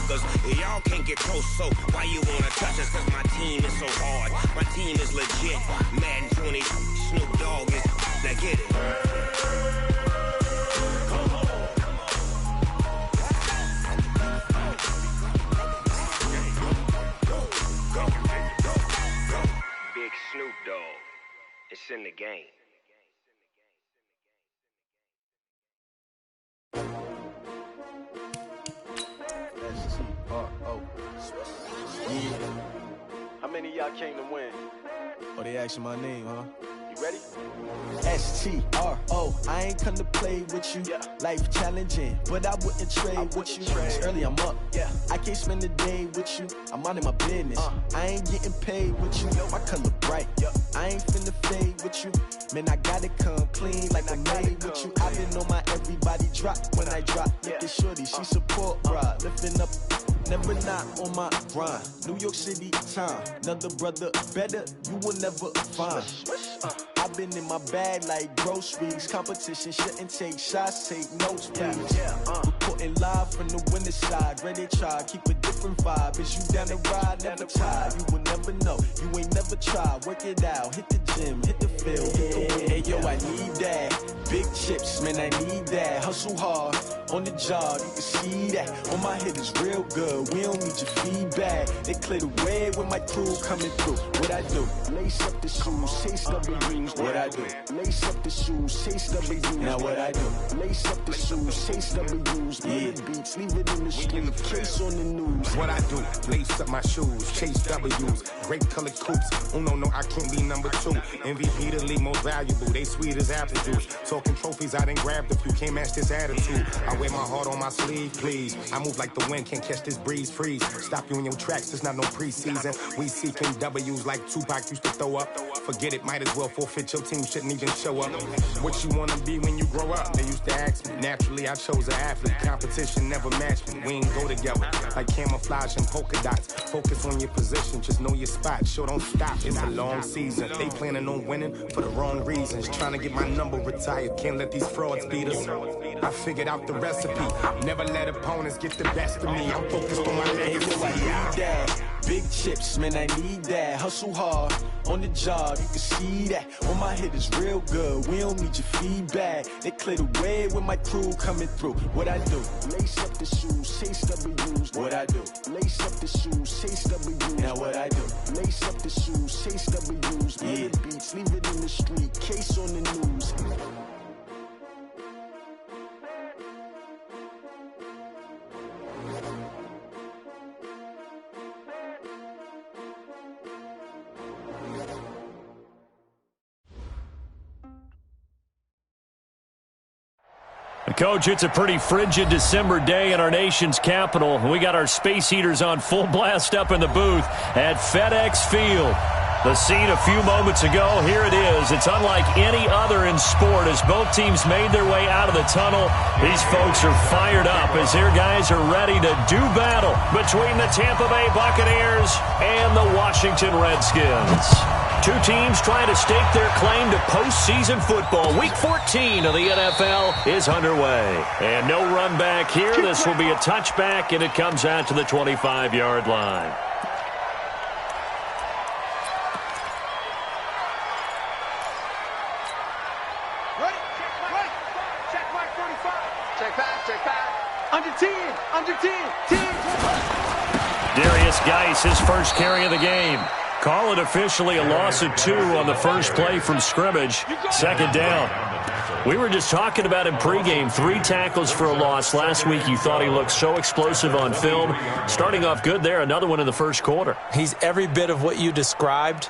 motherfuckers. Y'all can't get close, so why you wanna touch us? Cause my team is so hard. My team is legit. Madden 20, Snoop Dogg is. Now get it. Big Snoop Dogg. It's in the game. STRO. Yeah. How many of y'all came to win? Oh, they asking my name, huh? You ready? STRO. I ain't come to play with you. Yeah. Life challenging, but I wouldn't trade with you. It's early, I'm up. Yeah. I can't spend the day with you. I'm minding my business. I ain't getting paid with you. My color bright. Yeah. I ain't finna fade with you. Man, I gotta come clean like I'm made with you. I've been on my everybody drop when I drop. Look at shorty, she support ride. Lifting up, never not on my grind. New York City time. Another brother better, you will never find. I've been in my bag like groceries. Competition shouldn't take shots, take notes, please. Reporting live from the winter side. Ready to try, keep a different vibe. Is you down the ride, never tired. You will never know, you ain't never tried. Work it out, hit the gym, hit the field, hit the wind. Hey yo, I need that. Big chips, man, I need that. Hustle hard, on the job, you can see that. On my head is real good, we don't need your feedback. They clear the way with my crew coming through. What I do? Lace up the shoes, chase W's. What I do? Lace up the shoes, chase W's. Now what I do? Lace up the shoes, chase W's. Yeah. Beats, leave it in the street, case on the news. What I do? Lace up my shoes, chase W's. Great colored coops. Oh no, I can't be number 2. MVP the league most valuable. They sweet as apple juice. Talking trophies, I didn't grab the few. Can't match this attitude. I wear my heart on my sleeve, please. I move like the wind, can't catch this breeze, freeze. Stop you in your tracks, there's not no preseason. We seeking W's like Tupac used to throw up. Forget it, might as well forfeit. Your team shouldn't even show up. What you wanna be when you grow up? They used to ask me. Naturally, I chose an athlete. Competition never matched me. We ain't go together like camouflage and polka dots. Focus on your position, just know your spot. Sure, don't stop. It's a long season. They planning on winning for the wrong reasons. Trying to get my number retired. Can't let these frauds beat us. I figured out the recipe. Never let opponents get the best of me. I'm focused on my legacy. Big chips, man, I need that. Hustle hard, on the job, you can see that. On my head is real good, we don't need your feedback. They clear the way with my crew coming through. What I do? Lace up the shoes, chase W's. What I do? Lace up the shoes, chase W's. Now what I do? Lace up the shoes, chase W's. Yeah. Beats, leave it in the street, case on the news. Coach, it's a pretty frigid December day in our nation's capital. We got our space heaters on full blast up in the booth at FedEx Field. The scene a few moments ago, here it is. It's unlike any other in sport as both teams made their way out of the tunnel. These folks are fired up as their guys are ready to do battle between the Tampa Bay Buccaneers and the Washington Redskins. Two teams trying to stake their claim to postseason football. Week 14 of the NFL is underway. And no run back here. This will be a touchback, and it comes out to the 25-yard line. Darius Geis, his first carry of the game. Call it officially a loss of 2 on the first play from scrimmage. Second down. We were just talking about him pregame. 3 tackles for a loss. Last week you thought he looked so explosive on film. Starting off good there. Another one in the first quarter. He's every bit of what you described.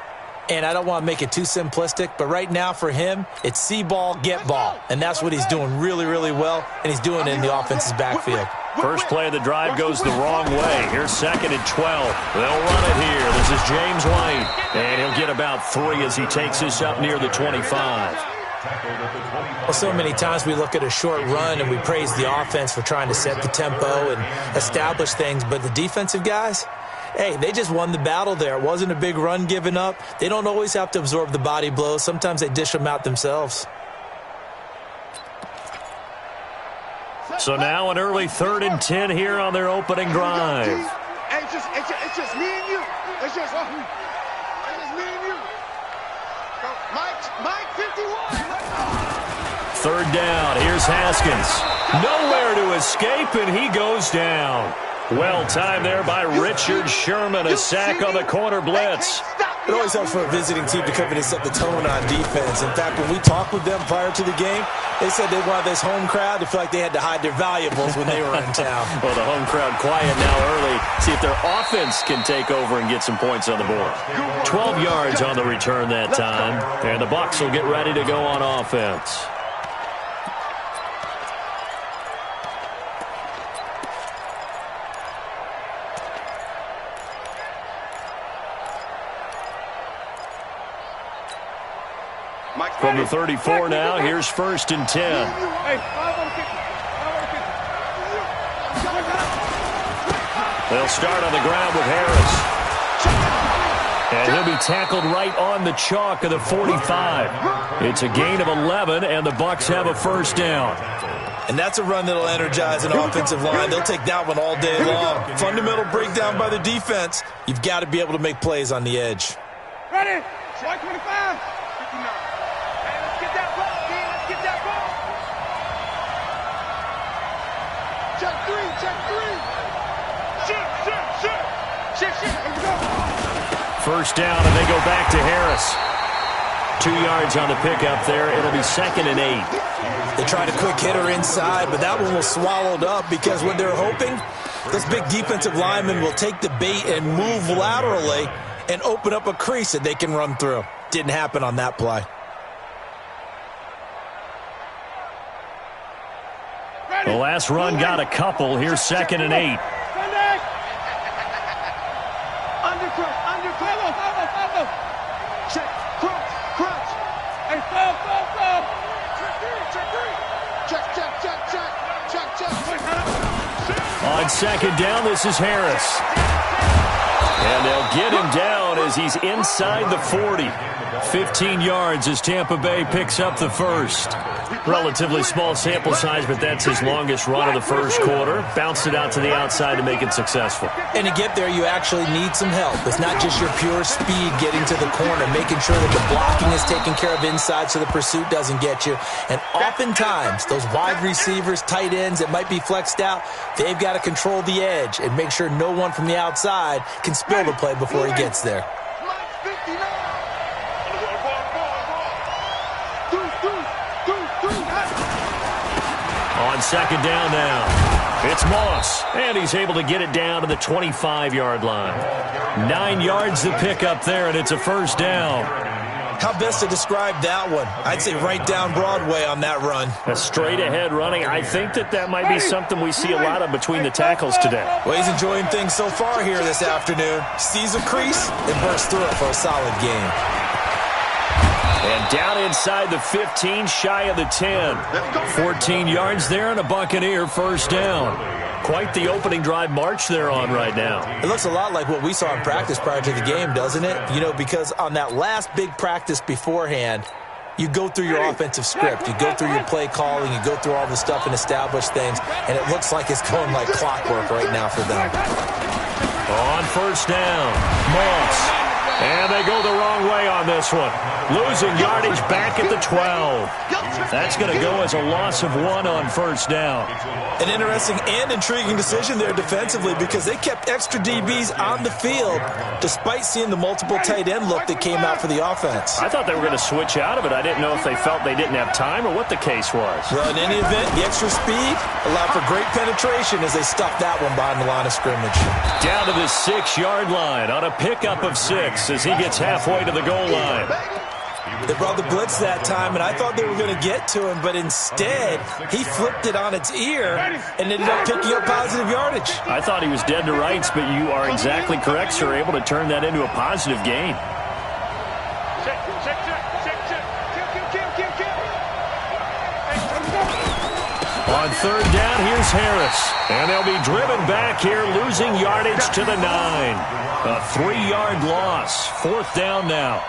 And I don't want to make it too simplistic, but right now for him, it's see ball, get ball. And that's what he's doing really, really well, and he's doing it in the offense's backfield. First play of the drive goes the wrong way. Here's 2nd and 12. They'll run it here. This is James White. And he'll get about 3 as he takes this up near the 25. Well, so many times we look at a short run and we praise the offense for trying to set the tempo and establish things, but the defensive guys, hey, they just won the battle there. It wasn't a big run given up. They don't always have to absorb the body blows. Sometimes they dish them out themselves. So now an early 3rd and 10 here on their opening drive. Hey, it's just me and you. It's just me and you. Mike 51. 3rd down. Here's Haskins. Nowhere to escape, and he goes down. Well timed there by Richard Sherman. A sack on the corner blitz. It always helps for a visiting team to come in and set the tone on defense. In fact, when we talked with them prior to the game, they said they wanted this home crowd to feel like they had to hide their valuables when they were in town. Well, the home crowd quiet now early. See if their offense can take over and get some points on the board. 12 yards on the return that time. And the Bucs will get ready to go on offense. From the 34 now, here's 1st and 10. They'll start on the ground with Harris. And he'll be tackled right on the chalk of the 45. It's a gain of 11, and the Bucs have a 1st down. And that's a run that'll energize an offensive line. They'll take that one all day long. Fundamental breakdown by the defense. You've got to be able to make plays on the edge. Ready? 125. First down, and they go back to Harris. 2 yards on the pickup there. It'll be 2nd and 8. They tried a quick hitter inside, but that one was swallowed up because what they're hoping, this big defensive lineman will take the bait and move laterally and open up a crease that they can run through. Didn't happen on that play. The last run got a couple. Here's 2nd and 8. On 2nd down, this is Harris. And they'll get him down as he's inside the 40. 15 yards as Tampa Bay picks up the first. Relatively small sample size, but that's his longest run of the first quarter. Bounced it out to the outside to make it successful. And to get there, you actually need some help. It's not just your pure speed getting to the corner, making sure that the blocking is taken care of inside so the pursuit doesn't get you. And oftentimes, those wide receivers, tight ends that might be flexed out, they've got to control the edge and make sure no one from the outside can spill the play before he gets there. On 2nd down now, it's Moss, and he's able to get it down to the 25-yard line. 9 yards to pick up there, and it's a 1st down. How best to describe that one? I'd say right down Broadway on that run. A straight-ahead running. I think that might be something we see a lot of between the tackles today. Well, he's enjoying things so far here this afternoon. Sees a crease and bursts through it for a solid game. And down inside the 15, shy of the 10. 14 yards there and a Buccaneer 1st down. Quite the opening drive march they're on right now. It looks a lot like what we saw in practice prior to the game, doesn't it? You know, because on that last big practice beforehand, you go through your offensive script. You go through your play calling. You go through all the stuff and establish things. And it looks like it's going like clockwork right now for them. On 1st down, Moss. And they go the wrong way on this one. Losing yardage back at the 12. That's going to go as a loss of 1 on 1st down. An interesting and intriguing decision there defensively because they kept extra DBs on the field despite seeing the multiple tight end look that came out for the offense. I thought they were going to switch out of it. I didn't know if they felt they didn't have time or what the case was. Well, in any event, the extra speed allowed for great penetration as they stuffed that one behind the line of scrimmage. Down to the 6-yard line on a pickup of 6 as he gets halfway to the goal line. They brought the blitz that time, and I thought they were going to get to him, but instead, he flipped it on its ear and ended up picking up positive yardage. I thought he was dead to rights, but you are exactly correct, sir. Able to turn that into a positive gain. On 3rd down, here's Harris. And they'll be driven back here, losing yardage to the 9. A 3-yard loss. 4th down now.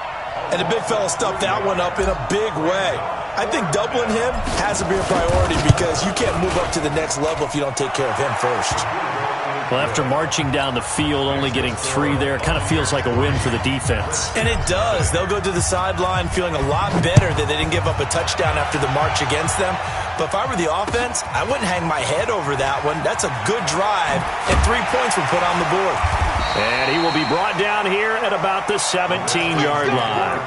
And the big fella stuffed that one up in a big way. I think doubling him has to be a priority because you can't move up to the next level if you don't take care of him first. Well, after marching down the field, only getting 3 there, it kind of feels like a win for the defense. And it does. They'll go to the sideline feeling a lot better that they didn't give up a touchdown after the march against them. But if I were the offense, I wouldn't hang my head over that one. That's a good drive, and 3 points were put on the board. And he will be brought down here at about the 17-yard line.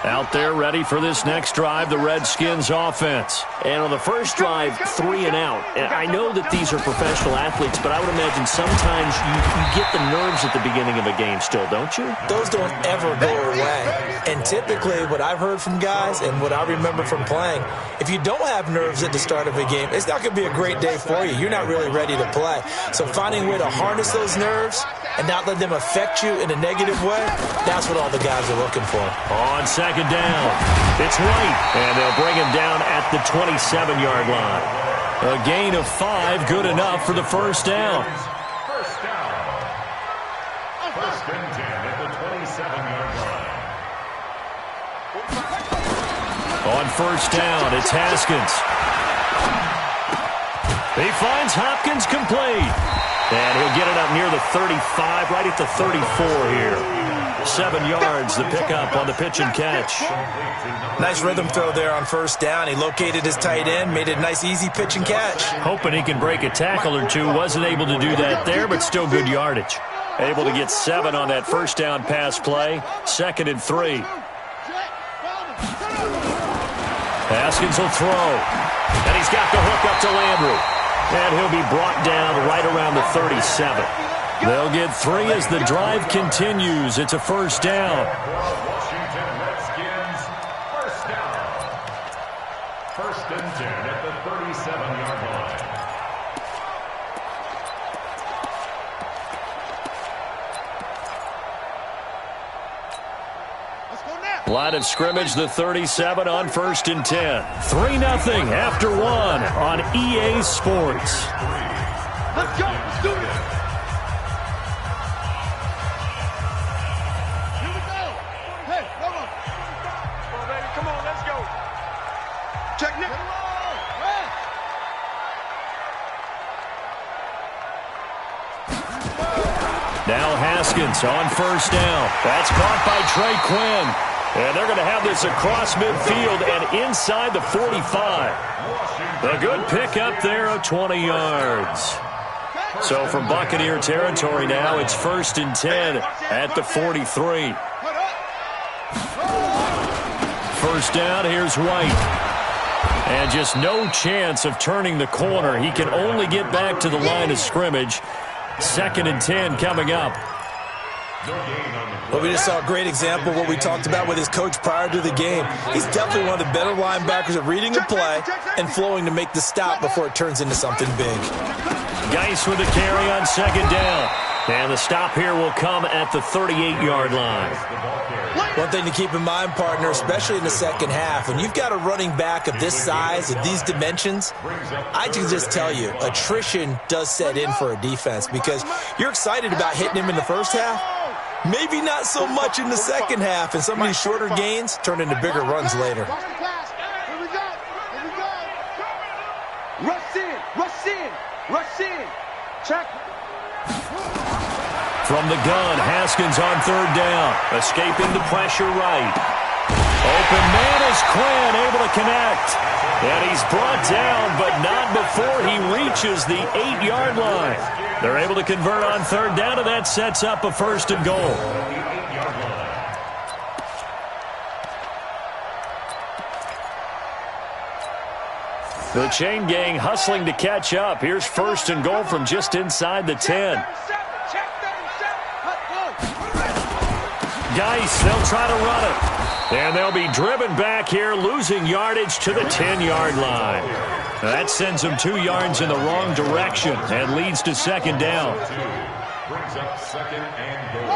Out there ready for this next drive, the Redskins offense. And on the first drive, 3 and out. And I know that these are professional athletes, but I would imagine sometimes you get the nerves at the beginning of a game still, don't you? Those don't ever go away. And typically what I've heard from guys and what I remember from playing, if you don't have nerves at the start of a game, it's not going to be a great day for you. You're not really ready to play. So finding a way to harness those nerves and not let them affect you in a negative way, that's what all the guys are looking for. On second down, it's White, and they'll bring him down at the 27-yard line. A gain of 5, good enough for the first down. First down. First and 10 at the 27-yard line. On first down, it's Haskins. He finds Hopkins complete. And he'll get it up near the 35, right at the 34 here. 7 yards, the pickup on the pitch and catch. Nice rhythm throw there on first down. He located his tight end, made it a nice, easy pitch and catch. Hoping he can break a tackle or two. Wasn't able to do that there, but still good yardage. Able to get 7 on that first down pass play. 2nd and 3. Haskins will throw. And he's got the hook up to Landry. And he'll be brought down right around the 37. They'll get 3 as the drive continues. It's a first down. Washington Redskins, first down. First and 10 at the 37-yard line. Line of scrimmage, the 37 on 1st and 10. 3-0 after 1 on EA Sports. Let's go. Let's do this. Here we go. Hey, come on. Come on, baby. Come on. Let's go. Check Nick. Now Haskins on first down. That's caught by Trey Quinn. And they're going to have this across midfield and inside the 45. A good pickup there of 20 yards. So from Buccaneer territory now, it's 1st and 10 at the 43. First down, here's White. And just no chance of turning the corner. He can only get back to the line of scrimmage. 2nd and 10 coming up. Well, we just saw a great example of what we talked about with his coach prior to the game. He's definitely one of the better linebackers at reading a play and flowing to make the stop before it turns into something big. Geis with a carry on 2nd down. And the stop here will come at the 38-yard line. One thing to keep in mind, partner, especially in the second half, when you've got a running back of this size, of these dimensions, I can just tell you, attrition does set in for a defense because you're excited about hitting him in the first half. Maybe not so much in the second half, and some of these shorter gains turn into bigger runs later. Here we go. Here we go. Rush in. Rush in. Rush in. Check. From the gun, Haskins on 3rd down. Escaping the pressure right. Open man is Quinn, able to connect. And he's brought down, but not before he reaches the 8-yard line. They're able to convert on 3rd down, and that sets up a 1st and goal. The chain gang hustling to catch up. Here's 1st and goal from just inside the 10. Geis, they'll try to run it. And they'll be driven back here, losing yardage to the 10-yard line. That sends them 2 yards in the wrong direction and leads to 2nd down.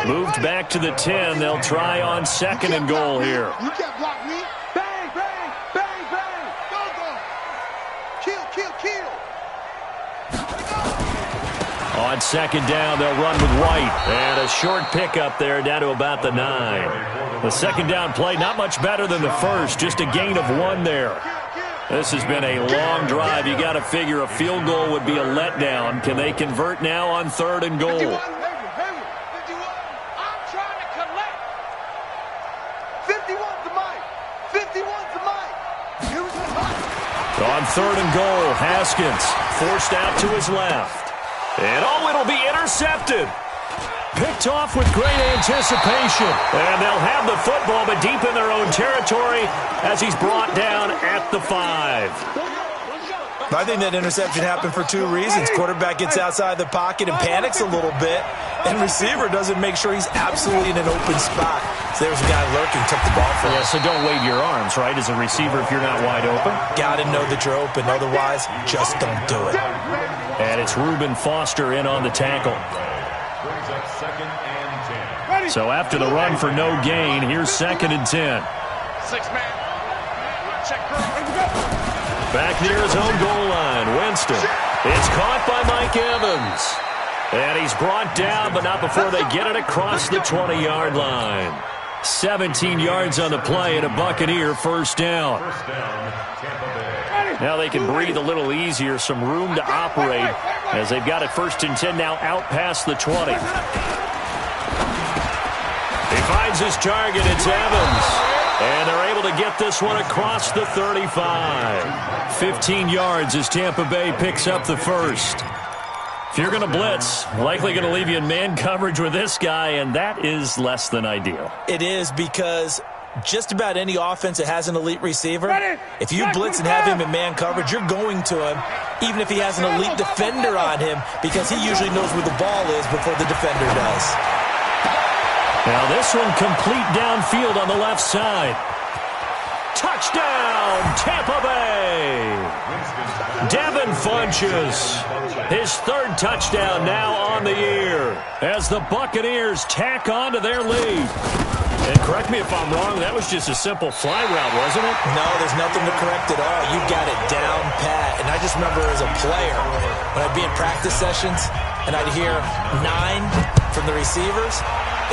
Moved back to the 10. They'll try on 2nd and goal here. You can't block me. Bang, bang, bang, bang. Go, go. Kill, kill, kill. On second down, they'll run with White. And a short pickup there down to about the 9. The second down play, not much better than the first, just a gain of 1 there. This has been a long drive. You got to figure a field goal would be a letdown. Can they convert now on 3rd and goal? 51. I'm trying to collect. 51's the mic. 51's the mic. On 3rd and goal, Haskins forced out to his left. And it'll be intercepted. Picked off with great anticipation. And they'll have the football, but deep in their own territory as he's brought down at the 5. I think that interception happened for 2 reasons. Quarterback gets outside the pocket and panics a little bit, and receiver doesn't make sure he's absolutely in an open spot. So there's a guy lurking, took the ball from him. Yeah, so don't wave your arms, right, as a receiver if you're not wide open. Got to know that you're open. Otherwise, just don't do it. And it's Reuben Foster in on the tackle. So after the run for no gain, here's 2nd and 10. 6-man. Check. Back near his own goal line, Winston. It's caught by Mike Evans. And he's brought down, but not before they get it across the 20-yard line. 17 yards on the play and a Buccaneer first down. Now they can breathe a little easier, some room to operate as they've got it 1st and 10 now out past the 20. He finds his target, it's Evans. And they're able to get this one across the 35. 15 yards as Tampa Bay picks up the first. If you're going to blitz, likely going to leave you in man coverage with this guy, and that is less than ideal. It is, because just about any offense that has an elite receiver, if you blitz and have him in man coverage, you're going to him, even if he has an elite defender on him, because he usually knows where the ball is before the defender does. Now this one complete downfield on the left side. Touchdown, Tampa Bay! Devin Funchess, his 3rd touchdown now on the year as the Buccaneers tack on to their lead. And correct me if I'm wrong, that was just a simple fly route, wasn't it? No, there's nothing to correct at all. You got it down pat. And I just remember as a player, when I'd be in practice sessions and I'd hear 9 from the receivers,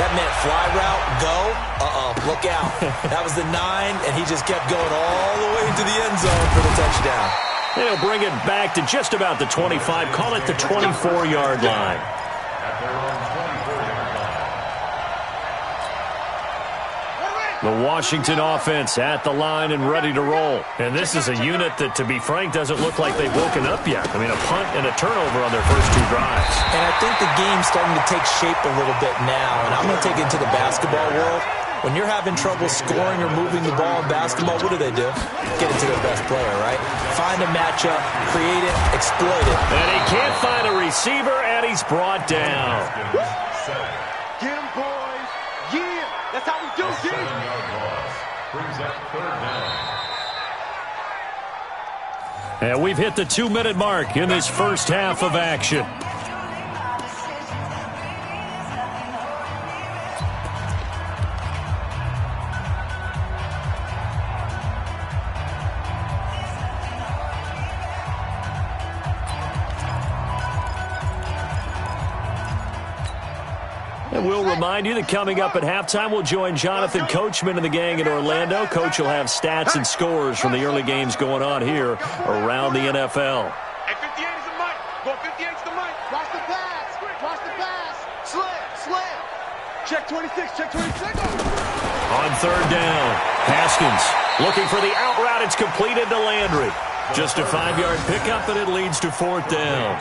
that meant fly route, go, look out. That was the 9, and he just kept going all the way to the end zone for the touchdown. They'll bring it back to just about the 25, call it the 24-yard line. The Washington offense at the line and ready to roll. And this is a unit that, to be frank, doesn't look like they've woken up yet. I mean, a punt and a turnover on their first 2 drives. And I think the game's starting to take shape a little bit now. And I'm going to take it into the basketball world. When you're having trouble scoring or moving the ball in basketball, what do? Get it to their best player, right? Find a matchup, create it, exploit it. And he can't find a receiver, and he's brought down. Get him, boys. Yeah, that's how we do it. Brings up 3rd down. And we've hit the 2-minute mark in this first half of action. And we'll remind you that coming up at halftime, we'll join Jonathan Coachman and the gang in Orlando. Coach will have stats and scores from the early games going on here around the NFL. Hey, 58 is the mic. Go 58 is the mic. Watch the pass. Watch the pass. Slam. Check 26. Check 26. On 3rd down, Haskins looking for the out route. It's completed to Landry. Just a 5-yard pickup, and it leads to 4th down.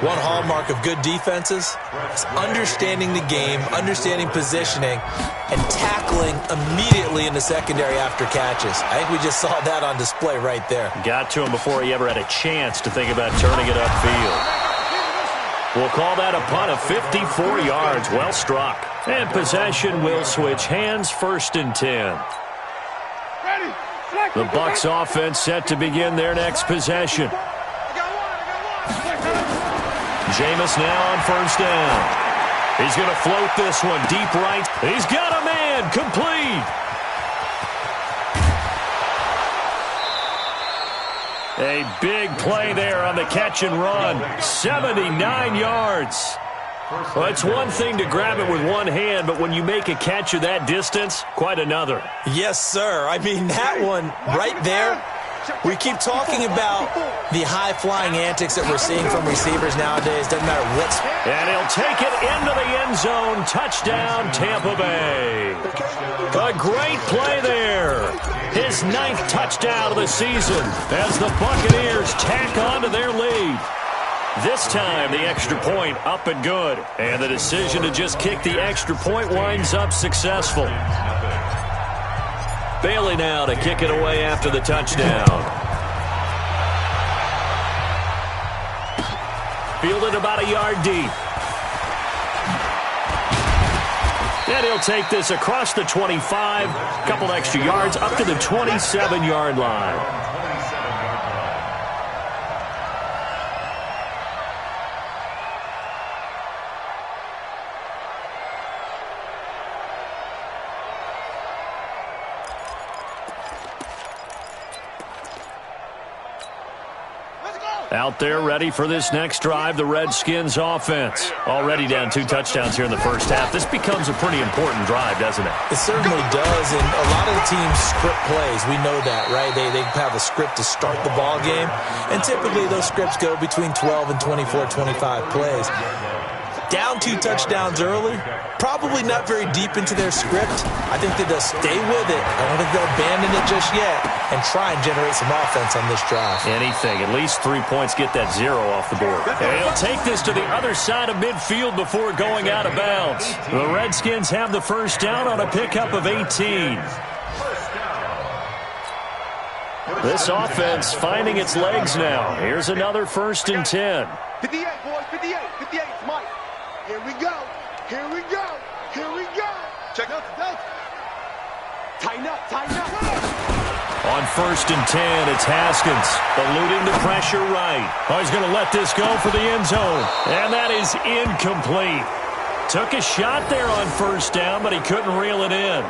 One hallmark of good defenses is understanding the game, understanding positioning, and tackling immediately in the secondary after catches. I think we just saw that on display right there. Got to him before he ever had a chance to think about turning it upfield. We'll call that a punt of 54 yards. Well struck. And possession will switch hands, 1st and 10. The Bucs offense set to begin their next possession. Jameis now on 1st down. He's going to float this one deep right. He's got a man, complete. A big play there on the catch and run. 79 yards. Well, it's one thing to grab it with one hand, but when you make a catch of that distance, quite another. Yes, sir. I mean, that one right there, we keep talking about the high-flying antics that we're seeing from receivers nowadays. Doesn't matter what's... And he'll take it into the end zone. Touchdown, Tampa Bay. A great play there. His 9th touchdown of the season as the Buccaneers tack on to their lead. This time, the extra point up and good. And the decision to just kick the extra point winds up successful. Bailey now to kick it away after the touchdown. Fielded about a yard deep. And he'll take this across the 25. A couple extra yards up to the 27-yard line. Out there ready for this next drive, the Redskins offense. Already down 2 touchdowns here in the first half. This becomes a pretty important drive, doesn't it? It certainly does, and a lot of the teams script plays. We know that, right? They have a script to start the ball game, and typically those scripts go between 12 and 24, 25 plays. Down 2 touchdowns early, probably not very deep into their script. I think that they'll stay with it. I don't think they'll abandon it just yet and try and generate some offense on this drive. Anything. At least 3 points, get that 0 off the board. And he'll take this to the other side of midfield before going out of bounds. The Redskins have the first down on a pickup of 18. This offense finding its legs now. Here's another 1st and 10. 58, boys, 58, 58, Mike. Here we go, here we go, here we go. Check out the delta. Tighten up, tighten up. On 1st and 10, it's Haskins, eluding the pressure right. Oh, he's going to let this go for the end zone. And that is incomplete. Took a shot there on 1st down, but he couldn't reel it in.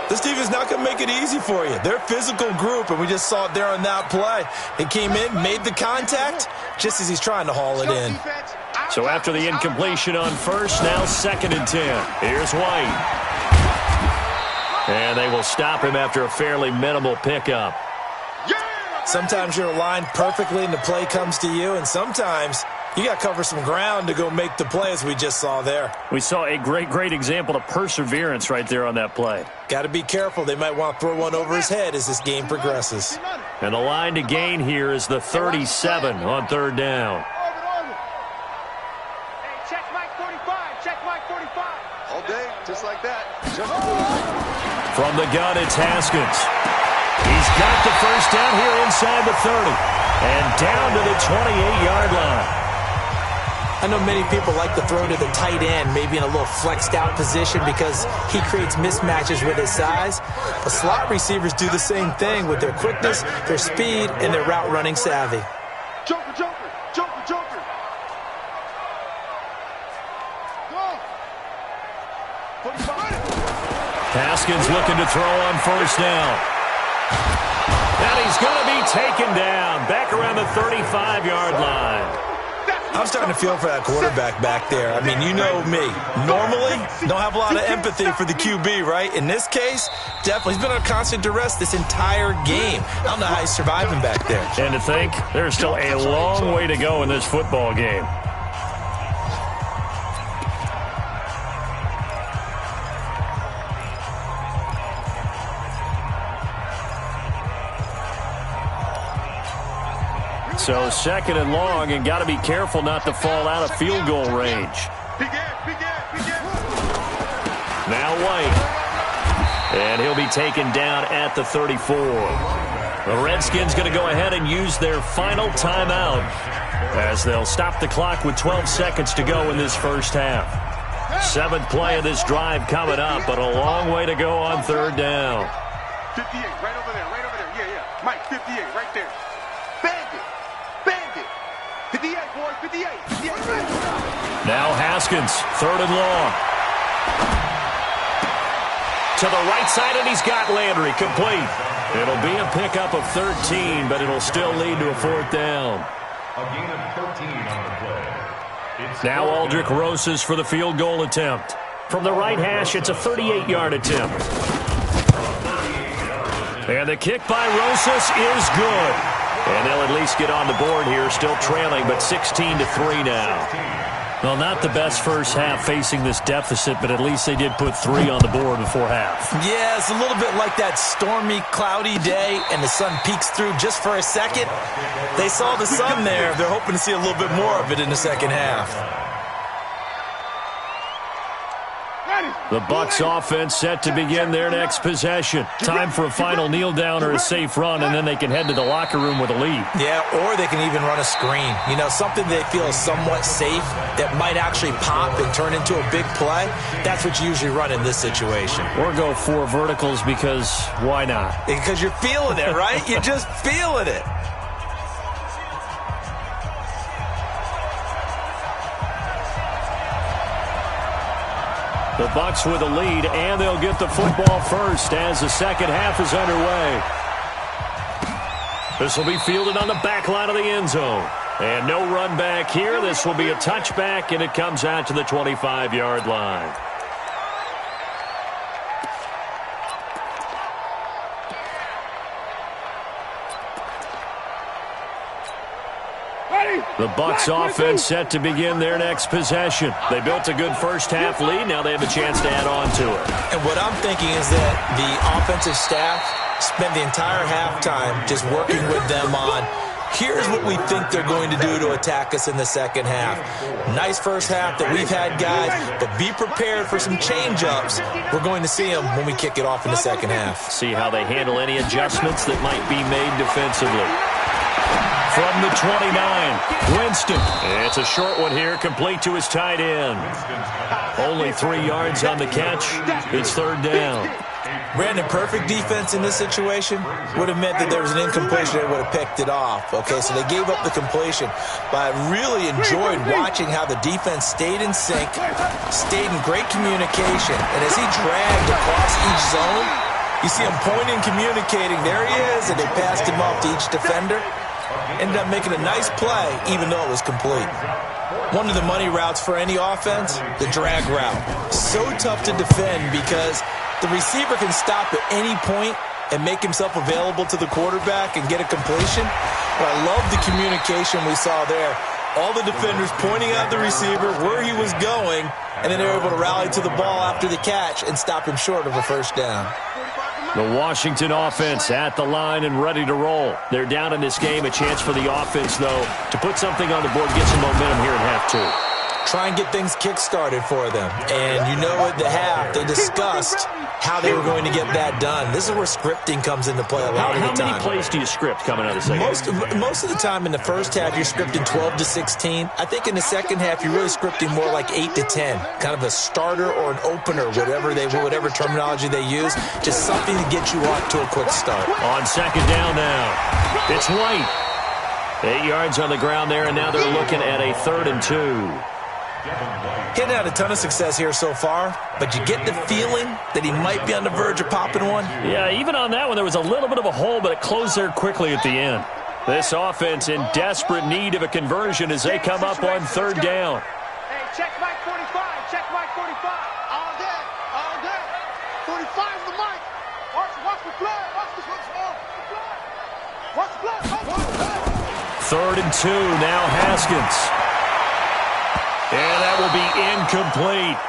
This team is not going to make it easy for you. They're a physical group, and we just saw it there on that play. He came in, made the contact, just as he's trying to haul it in. So after the incompletion on 1st, now 2nd and 10. Here's White. And they will stop him after a fairly minimal pickup. Sometimes you're aligned perfectly and the play comes to you, and sometimes you got to cover some ground to go make the play, as we just saw there. We saw a great example of perseverance right there on that play. Got to be careful. They might want to throw one over his head as this game progresses. And the line to gain here is the 37 on 3rd down. Check Mike 45, check Mike 45. All day, just like that. From the gun, it's Haskins. He's got the first down here inside the 30. And down to the 28-yard line. I know many people like to throw to the tight end, maybe in a little flexed out position because he creates mismatches with his size. But slot receivers do the same thing with their quickness, their speed, and their route running savvy. Joker, joker, joker, joker. Go. 45. Haskins looking to throw on 1st down. And he's going to be taken down back around the 35-yard line. I'm starting to feel for that quarterback back there. I mean, you know me. Normally, don't have a lot of empathy for the QB, right? In this case, definitely. He's been under constant duress this entire game. I don't know how he's surviving back there. And to think, there's still a long way to go in this football game. So 2nd and long, and got to be careful not to fall out of field goal range. Now White. And he'll be taken down at the 34. The Redskins going to go ahead and use their final timeout as they'll stop the clock with 12 seconds to go in this first half. 7th play of this drive coming up, but a long way to go on 3rd down. 58, right over there, yeah. Mike, 58, right there. 58, boys, 58. Now Haskins, 3rd and long. to the right side, and he's got Landry complete. It'll be a pickup of 13, but it'll still lead to a 4th down. A gain of 13 on the play. Now Aldrich Rosas for the field goal attempt. From the right hash, it's a 38-yard attempt. And the kick by Rosas is good. And they'll at least get on the board here, still trailing, but 16-3 now. Well, not the best first half facing this deficit, but at least they did put 3 on the board before half. Yeah, it's a little bit like that stormy, cloudy day, and the sun peeks through just for a second. They saw the sun there. They're hoping to see a little bit more of it in the second half. The Bucs offense set to begin their next possession. Time for a final kneel down or a safe run, and then they can head to the locker room with a lead. Yeah, or they can even run a screen. You know, something they feel is somewhat safe that might actually pop and turn into a big play. That's what you usually run in this situation. Or go 4 verticals because why not? Because you're feeling it, right? You're just feeling it. The Bucs with a lead, and they'll get the football first as the second half is underway. This will be fielded on the back line of the end zone. And no run back here. This will be a touchback, and it comes out to the 25-yard line. The Bucs offense set to begin their next possession. They built a good first half lead. Now they have a chance to add on to it. And what I'm thinking is that the offensive staff spent the entire halftime just working with them on, here's what we think they're going to do to attack us in the second half. Nice first half that we've had, guys, but be prepared for some change-ups. We're going to see them when we kick it off in the second half. See how they handle any adjustments that might be made defensively. From the 29, Winston. It's a short one here, complete to his tight end. Only 3 yards on the catch. It's 3rd down. Brandon, perfect defense in this situation would have meant that there was an incompletion. They would have picked it off. Okay, so they gave up the completion. But I really enjoyed watching how the defense stayed in sync, stayed in great communication. And as he dragged across each zone, you see him pointing, communicating. There he is, and they passed him off to each defender. Ended up making a nice play, even though it was complete. One of the money routes for any offense, the drag route. So tough to defend because the receiver can stop at any point and make himself available to the quarterback and get a completion. But I love the communication we saw there. All the defenders pointing out the receiver, where he was going, and then they were able to rally to the ball after the catch and stop him short of a first down. The Washington offense at the line and ready to roll. They're down in this game. A chance for the offense, though, to put something on the board, get some momentum here in half 2. Try and get things kick-started for them. And you know at the half, they discussed how they were going to get that done. This is where scripting comes into play a lot of the time. How many plays do you script coming out of the second? Most of the time in the first half, you're scripting 12 to 16. I think in the second half, you're really scripting more like 8 to 10. Kind of a starter or an opener, whatever terminology they use. Just something to get you off to a quick start. On second down now, it's White. 8 yards on the ground there, and now they're looking at a 3rd and 2. He's had a ton of success here so far, but you get the feeling that he might be on the verge of popping one. Yeah, even on that one, there was a little bit of a hole, but it closed there quickly at the end. This offense in desperate need of a conversion as they come up on 3rd down. Hey, check Mike 45, check Mike 45. All day, all day. 45 is the mic. Watch the play, watch the play. Watch the play. 3rd and 2, now Haskins. And that will be incomplete.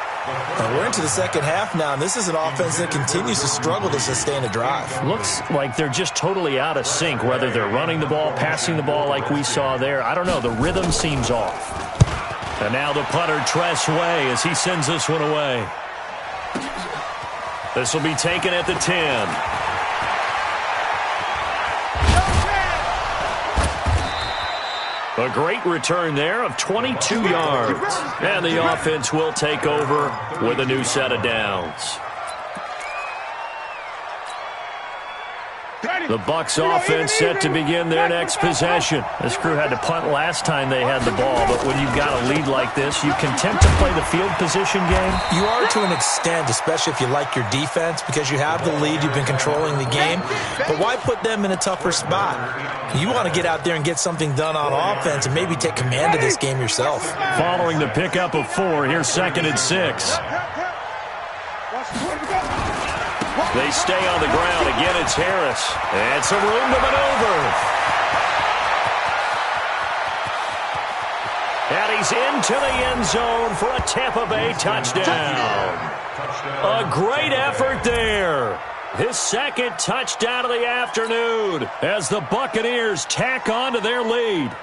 We're into the second half now, and this is an offense that continues to struggle to sustain a drive. Looks like they're just totally out of sync, whether they're running the ball, passing the ball like we saw there. I don't know. The rhythm seems off. And now the punter, Tress Way, as he sends this one away. This will be taken at the 10. A great return there of 22 yards. And the offense will take over with a new set of downs. Ready. The Bucs offense set to begin their next possession. This crew had to punt last time they had the ball, but when you've got a lead like this, you content to play the field position game? You are to an extent, especially if you like your defense, because you have the lead, you've been controlling the game. But why put them in a tougher spot? You want to get out there and get something done on offense and maybe take command of this game yourself. Following the pickup of 4, here's 2nd and 6. They stay on the ground. Again, it's Harris. And some room to maneuver. And he's into the end zone for a Tampa Bay touchdown. A great effort there. His 2nd touchdown of the afternoon as the Buccaneers tack on to their lead.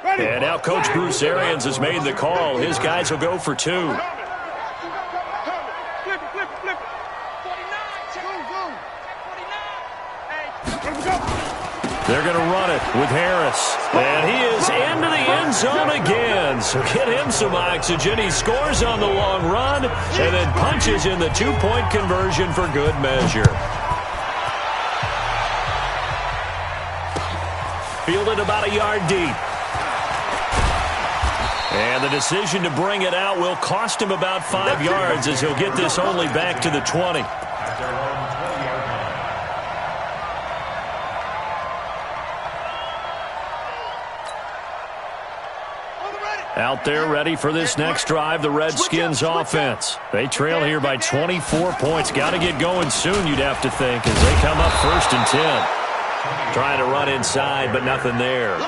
And now Coach Bruce Arians has made the call. His guys will go for 2. They're going to run it with Harris. And he is into the end zone again. So get him some oxygen. He scores on the long run and then punches in the 2-point conversion for good measure. Fielded about a yard deep. And the decision to bring it out will cost him about 5 yards as he'll get this only back to the 20. Out there ready for this next drive, the Redskins offense. They trail here by 24 points. Got to get going soon, you'd have to think, as they come up 1st and 10. Trying to run inside, but nothing there.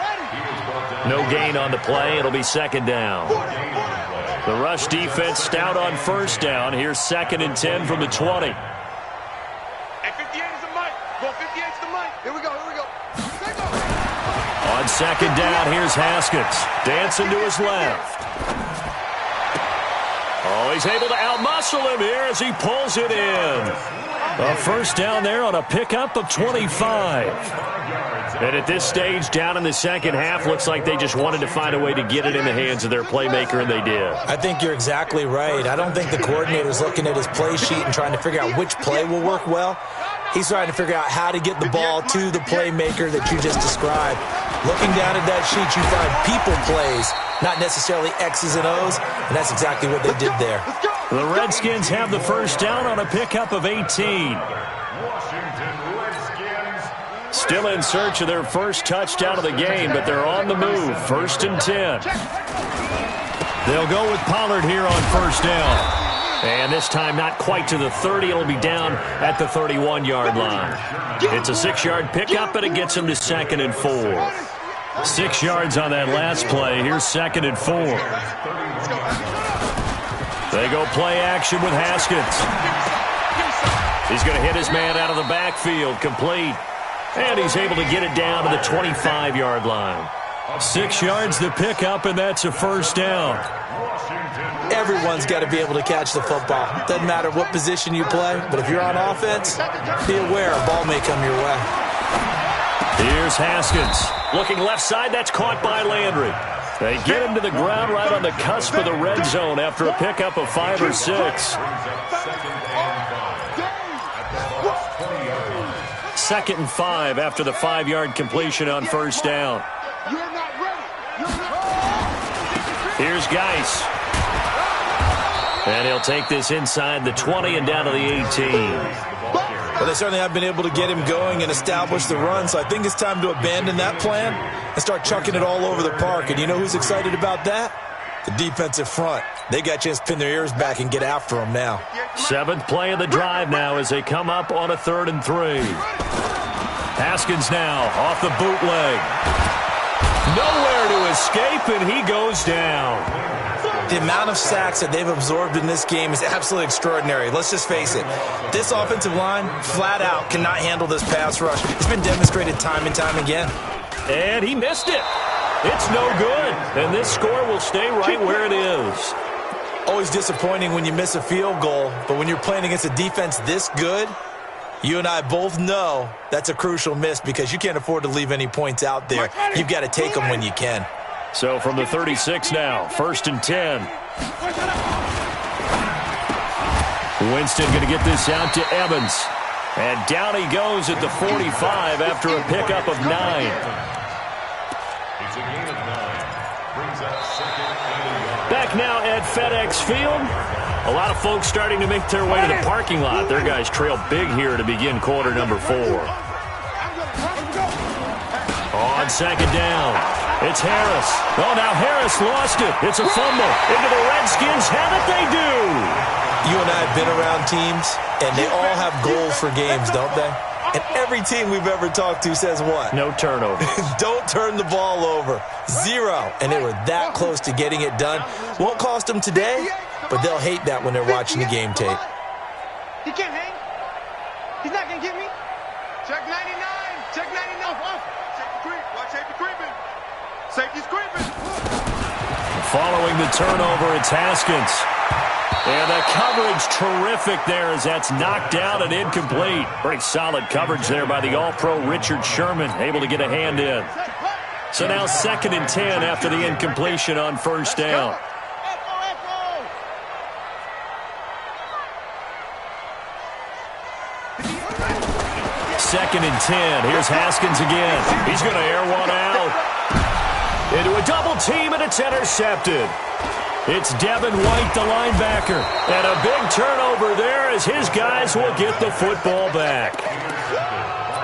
No gain on the play. It'll be 2nd down. The rush defense stout on 1st down. Here's 2nd and 10 from the 20. Hey, 58 is the mic. Go 58 is the mic. Here we go. On 2nd down, here's Haskins. Dancing to his left. Oh, he's able to outmuscle him here as he pulls it in. A 1st down there on a pickup of 25. And at this stage, down in the 2nd half, looks like they just wanted to find a way to get it in the hands of their playmaker, and they did. I think you're exactly right. I don't think the coordinator's looking at his play sheet and trying to figure out which play will work well. He's trying to figure out how to get the ball to the playmaker that you just described. Looking down at that sheet, you find people plays, not necessarily X's and O's, and that's exactly what they did there. The Redskins have the 1st down on a pickup of 18. Still in search of their 1st touchdown of the game, but they're on the move. 1st and 10. They'll go with Pollard here on 1st down. And this time not quite to the 30. It'll be down at the 31-yard line. It's a 6-yard pickup, and it gets them to 2nd and 4. 6 yards on that last play. Here's 2nd and 4. They go play action with Haskins. He's going to hit his man out of the backfield. Complete. And he's able to get it down to the 25-yard line. 6 yards to pick up, and that's a 1st down. Everyone's got to be able to catch the football. Doesn't matter what position you play, but if you're on offense, be aware a ball may come your way. Here's Haskins. Looking left side, that's caught by Landry. They get him to the ground right on the cusp of the red zone after a pickup of 5 or 6. 2nd and 5 after the 5-yard completion on 1st down. Here's Geis. And he'll take this inside the 20 and down to the 18. Well, they certainly have been able to get him going and establish the run, so I think it's time to abandon that plan and start chucking it all over the park. And you know who's excited about that? The defensive front. They got a chance to pin their ears back and get after him now. 7th play of the drive now as they come up on a 3rd and 3. Haskins now off the bootleg. Nowhere to escape, and he goes down. The amount of sacks that they've absorbed in this game is absolutely extraordinary. Let's just face it. This offensive line, flat out, cannot handle this pass rush. It's been demonstrated time and time again. And he missed it. It's no good. And this score will stay right where it is. Always disappointing when you miss a field goal, but when you're playing against a defense this good, you and I both know that's a crucial miss because you can't afford to leave any points out there. You've got to take them when you can. So from the 36 now, 1st and 10. Winston going to get this out to Evans. And down he goes at the 45 after a pickup of 9. It's a gain of 9. Brings up second and 1. Back now at FedEx Field. A lot of folks starting to make their way to the parking lot. Their guys trail big here to begin quarter number 4. On second down, it's Harris. Oh, now Harris lost it. It's a fumble. Into the Redskins. Have it they do. You and I have been around teams, and they all have goals for games, don't they? And every team we've ever talked to says what? No turnovers. Don't turn the ball over. 0. And they were that close to getting it done. Won't cost them today, but they'll hate that when they're watching the game tape. He can't hang. He's not going to get me. Check 99. Check 99. Check the creep. Watch safety creeping. Safety's creeping. Following the turnover, it's Haskins. And the coverage terrific there as that's knocked down and incomplete. Pretty solid coverage there by the All-Pro Richard Sherman, able to get a hand in. So now 2nd and 10 after the incompletion on first down. Second and 10. Here's Haskins again. He's going to air one out. Into a double team, and it's intercepted. It's Devin White, the linebacker. And a big turnover there as his guys will get the football back.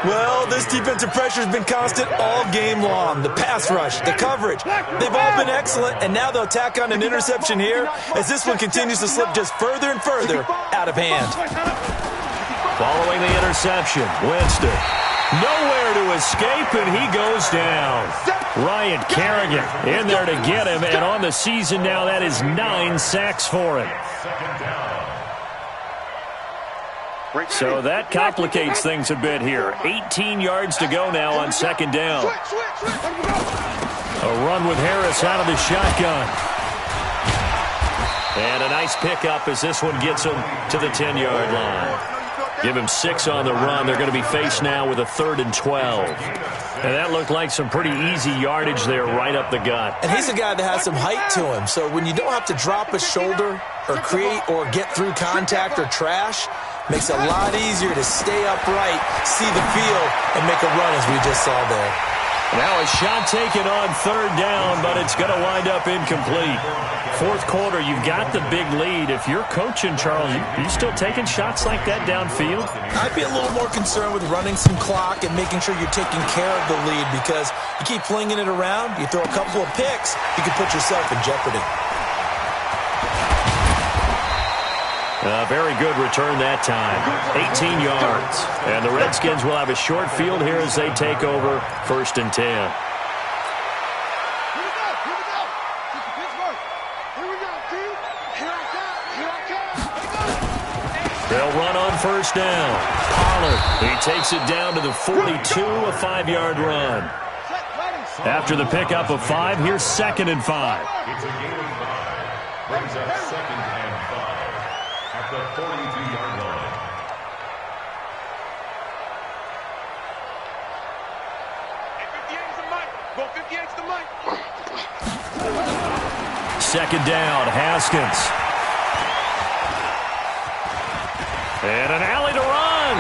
Well, this defensive pressure has been constant all game long. The pass rush, the coverage, they've all been excellent, and now they'll tack on an interception here as this one continues to slip just further and further out of hand. Following the interception, Winston nowhere to escape, and he goes down. Ryan Kerrigan in there to get him, and on the season now, that is 9 sacks for him. So that complicates things a bit here. 18 yards to go now on second down. A run with Harris out of the shotgun. And a nice pickup as this one gets him to the 10-yard line. Give him 6 on the run. They're going to be faced now with a 3rd and 12. And that looked like some pretty easy yardage there right up the gut. And he's a guy that has some height to him. So when you don't have to drop a shoulder or create or get through contact or trash, makes it a lot easier to stay upright, see the field, and make a run as we just saw there. Now a shot taken on 3rd down, but it's going to wind up incomplete. 4th quarter, you've got the big lead. If you're coaching, Charles, you still taking shots like that downfield? I'd be a little more concerned with running some clock and making sure you're taking care of the lead, because you keep flinging it around, you throw a couple of picks, you can put yourself in jeopardy. Very good return that time. 18 yards. And the Redskins will have a short field here as they take over 1st and 10. Here we go. Here we go. This is Pittsburgh. Here we go, team. Here I come. Here I come. They'll run on 1st down. Pollard, he takes it down to the 42, a 5-yard run. After the pickup of 5, here's 2nd and 5. It's a gain of 5. Brings up 2nd and 5 at the 42-yard line. Go 58's the mic. 2nd down, Haskins. And an alley to run.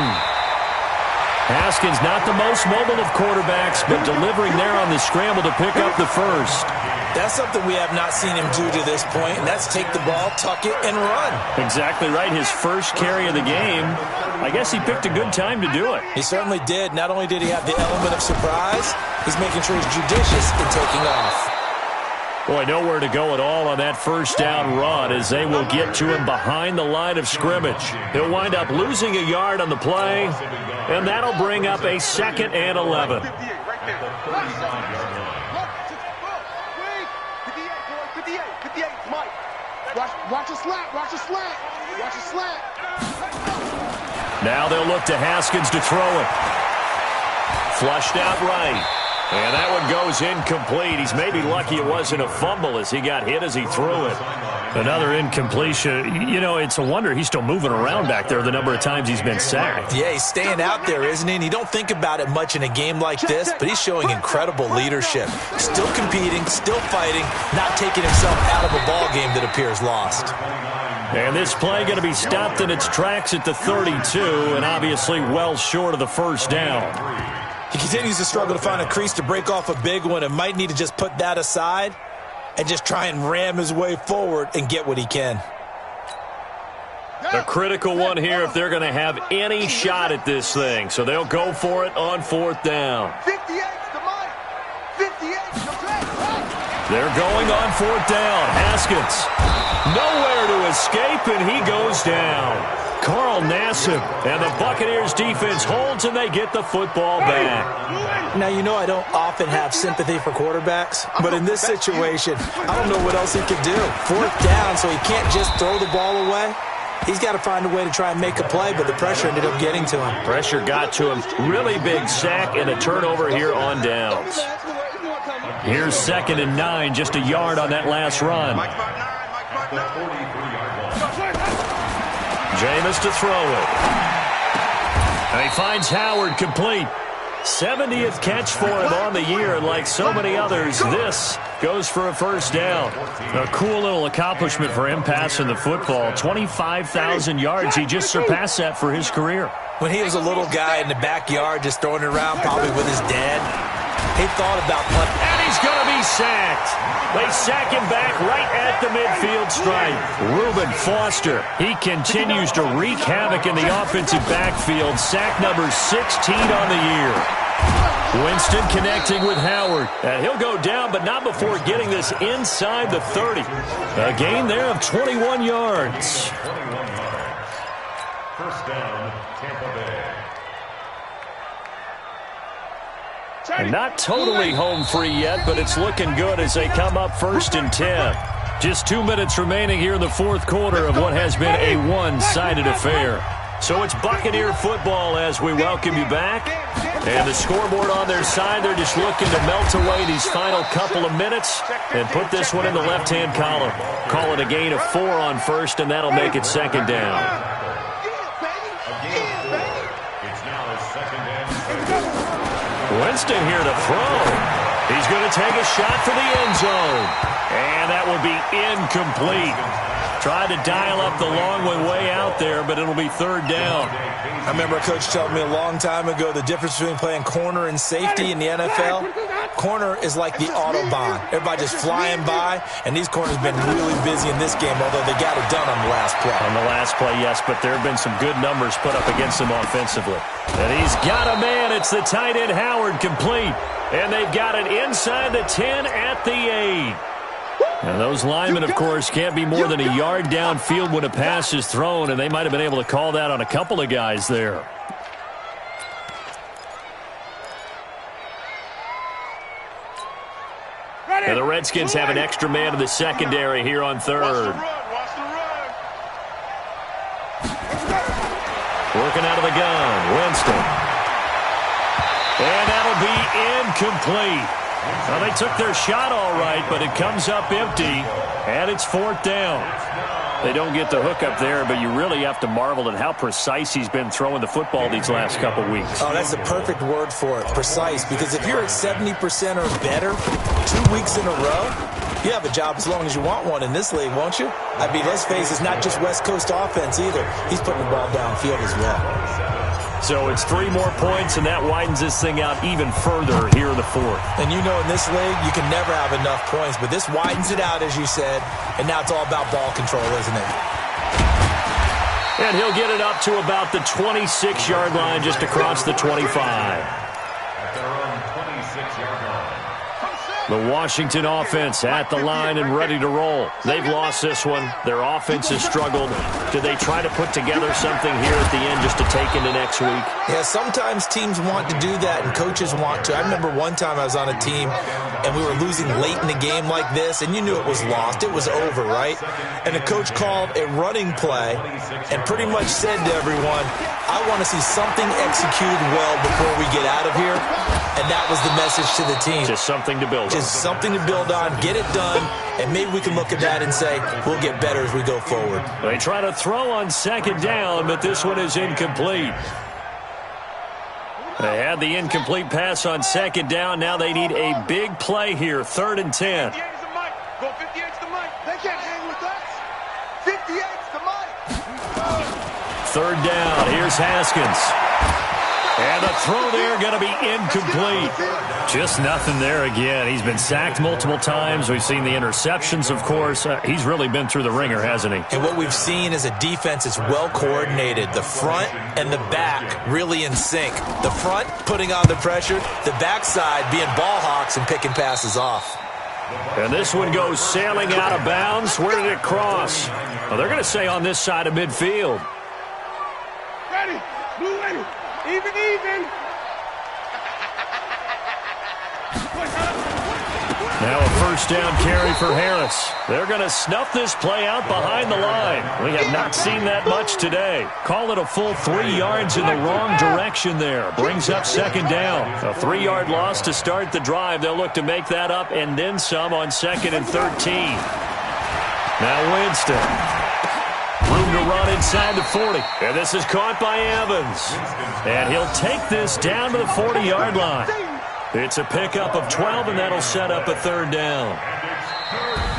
Haskins not the most mobile of quarterbacks, but delivering there on the scramble to pick up the 1st. That's something we have not seen him do to this point, and that's take the ball, tuck it, and run. Exactly right. His first carry of the game. I guess he picked a good time to do it. He certainly did. Not only did he have the element of surprise, he's making sure he's judicious in taking off. Boy, nowhere to go at all on that 1st down run as they will get to him behind the line of scrimmage. He'll wind up losing a yard on the play, and that'll bring up a 2nd and 11. Watch a slant. Watch a slant. Watch a slant. Now they'll look to Haskins to throw it. Flushed out right. And that one goes incomplete. He's maybe lucky it wasn't a fumble as he got hit as he threw it. Another incompletion. You know, it's a wonder he's still moving around back there the number of times he's been sacked. Yeah, he's staying out there, isn't he? And you don't think about it much in a game like this, but he's showing incredible leadership. Still competing, still fighting, not taking himself out of a ball game that appears lost. And this play going to be stopped in its tracks at the 32, and obviously well short of the first down. He continues to struggle to find a crease to break off a big one and might need to just put that aside and just try and ram his way forward and get what he can. A critical one here if they're going to have any shot at this thing. So they'll go for it on fourth down. 58's the mic. 58's the play. They're going on fourth down. Haskins nowhere to escape, and he goes down. Carl Nassib and the Buccaneers defense holds, and they get the football back. Now, you know I don't often have sympathy for quarterbacks, but in this situation, I don't know what else he could do. Fourth down, so he can't just throw the ball away. He's got to find a way to try and make a play, but the pressure ended up getting to him. Pressure got to him. Really big sack and a turnover here on downs. Here's 2nd and 9, just a yard on that last run. Jameis to throw it. And he finds Howard complete. 70th catch for him on the year, and like so many others, this goes for a first down. A cool little accomplishment for him passing the football. 25,000 yards. He just surpassed that for his career. When he was a little guy in the backyard just throwing it around, probably with his dad, he thought about punting. And he's going to be sacked. They sack him back right at the midfield stripe. Reuben Foster, he continues to wreak havoc in the offensive backfield. Sack number 16 on the year. Winston connecting with Howard. And he'll go down, but not before getting this inside the 30. A gain there of 21 yards. First down, Tampa Bay. And not totally home free yet, but it's looking good as they come up 1st and 10. Just 2 minutes remaining here in the fourth quarter of what has been a one-sided affair. So it's Buccaneer football as we welcome you back. And the scoreboard on their side, they're just looking to melt away these final couple of minutes and put this one in the left-hand column. Call it a gain of 4 on first, and that'll make it 2nd down. Winston here to throw. He's going to take a shot for the end zone. And that will be incomplete. Tried to dial up the long one way out there, but it'll be 3rd down. I remember a coach telling me a long time ago the difference between playing corner and safety in the NFL. Corner is like the Autobahn. Everybody just flying by, and these corners have been really busy in this game, although they got it done on the last play. On the last play, yes, but there have been some good numbers put up against them offensively. And he's got a man. It's the tight end Howard complete. And they've got it inside the 10 at the 8. And those linemen, of course, can't be more than a yard downfield when a pass is thrown, and they might have been able to call that on a couple of guys there. And the Redskins have an extra man in the secondary here on 3rd. Working out of the gun, Winston. And that'll be incomplete. Well, they took their shot all right, but it comes up empty, and it's 4th down. They don't get the hook up there, but you really have to marvel at how precise he's been throwing the football these last couple weeks. Oh, that's the perfect word for it, precise, because if you're at 70% or better 2 weeks in a row, you have a job as long as you want one in this league, won't you? I mean, let's face it, it's not just West Coast offense either. He's putting the ball downfield as well. So it's 3 more points, and that widens this thing out even further here in the 4th. And you know in this league, you can never have enough points, but this widens it out, as you said, and now it's all about ball control, isn't it? And he'll get it up to about the 26-yard line, just across the 25. At their own 26-yard line. The Washington offense at the line and ready to roll. They've lost this one. Their offense has struggled. Do they try to put together something here at the end just to take into next week? Yeah, sometimes teams want to do that and coaches want to. I remember one time I was on a team and we were losing late in the game like this, and you knew it was lost. It was over, right? And the coach called a running play and pretty much said to everyone, I want to see something executed well before we get out of here. And that was the message to the team. Just something to build on. Just something to build on, get it done, and maybe we can look at that and say, we'll get better as we go forward. They try to throw on 2nd down, but this one is incomplete. They had the incomplete pass on 2nd down. Now they need a big play here, 3rd and 10. 58's the mic. Go 58's the mic. They can't hang with us. 58's the mic. third down. Here's Haskins. And the throw there going to be incomplete. Just nothing there again. He's been sacked multiple times. We've seen the interceptions, of course. He's really been through the ringer, hasn't he? And what we've seen is a defense that's well coordinated. The front and the back really in sync. The front putting on the pressure. The backside being ball hawks and picking passes off. And this one goes sailing out of bounds. Where did it cross? Well, they're going to say on this side of midfield. Ready. Blue ready. Even. Now a first down carry for Harris. They're going to snuff this play out behind the line. We have not seen that much today. Call it a full 3 yards in the wrong direction there. Brings up second down. A 3-yard loss to start the drive. They'll look to make that up and then some on 2nd and 13. Now Winston. Room to run inside the 40. And this is caught by Evans. And he'll take this down to the 40-yard line. It's a pickup of 12, and that'll set up a third down.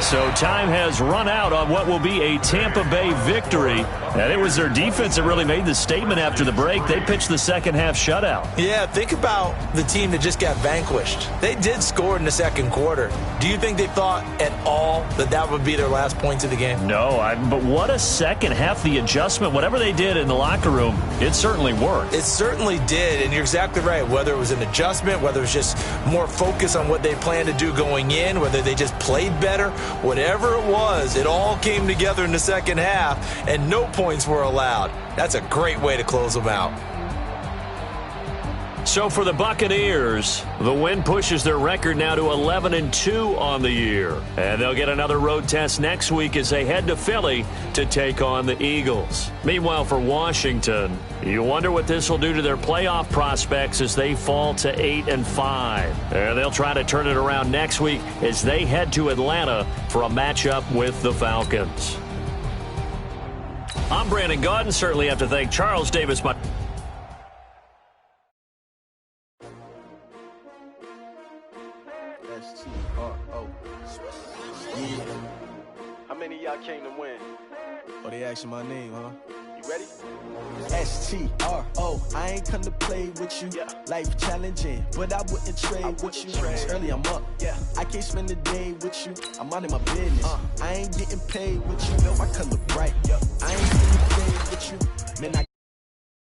So time has run out on what will be a Tampa Bay victory. And it was their defense that really made the statement after the break. They pitched the second half shutout. Yeah, think about the team that just got vanquished. They did score in the second quarter. Do you think they thought at all that that would be their last points of the game? No, but what a second half. The adjustment, whatever they did in the locker room, it certainly worked. It certainly did, and you're exactly right. Whether it was an adjustment, whether it was just more focus on what they planned to do going in, whether they just played better, whatever it was, it all came together in the second half, and no points were allowed. That's a great way to close them out. So for the Buccaneers, the win pushes their record now to 11-2 on the year. And they'll get another road test next week as they head to Philly to take on the Eagles. Meanwhile, for Washington, you wonder what this will do to their playoff prospects as they fall to 8-5. And they'll try to turn it around next week as they head to Atlanta for a matchup with the Falcons. I'm Brandon Gaudin. Certainly have to thank Charles Davis. STRO. Yeah. How many of y'all came to win? Oh, they asking my name, huh? You ready? STRO. I ain't come to play with you. Life challenging, but I wouldn't trade with you. It's early, I'm up. I can't spend the day with you. I'm out in my business. I ain't getting paid with you. My color bright.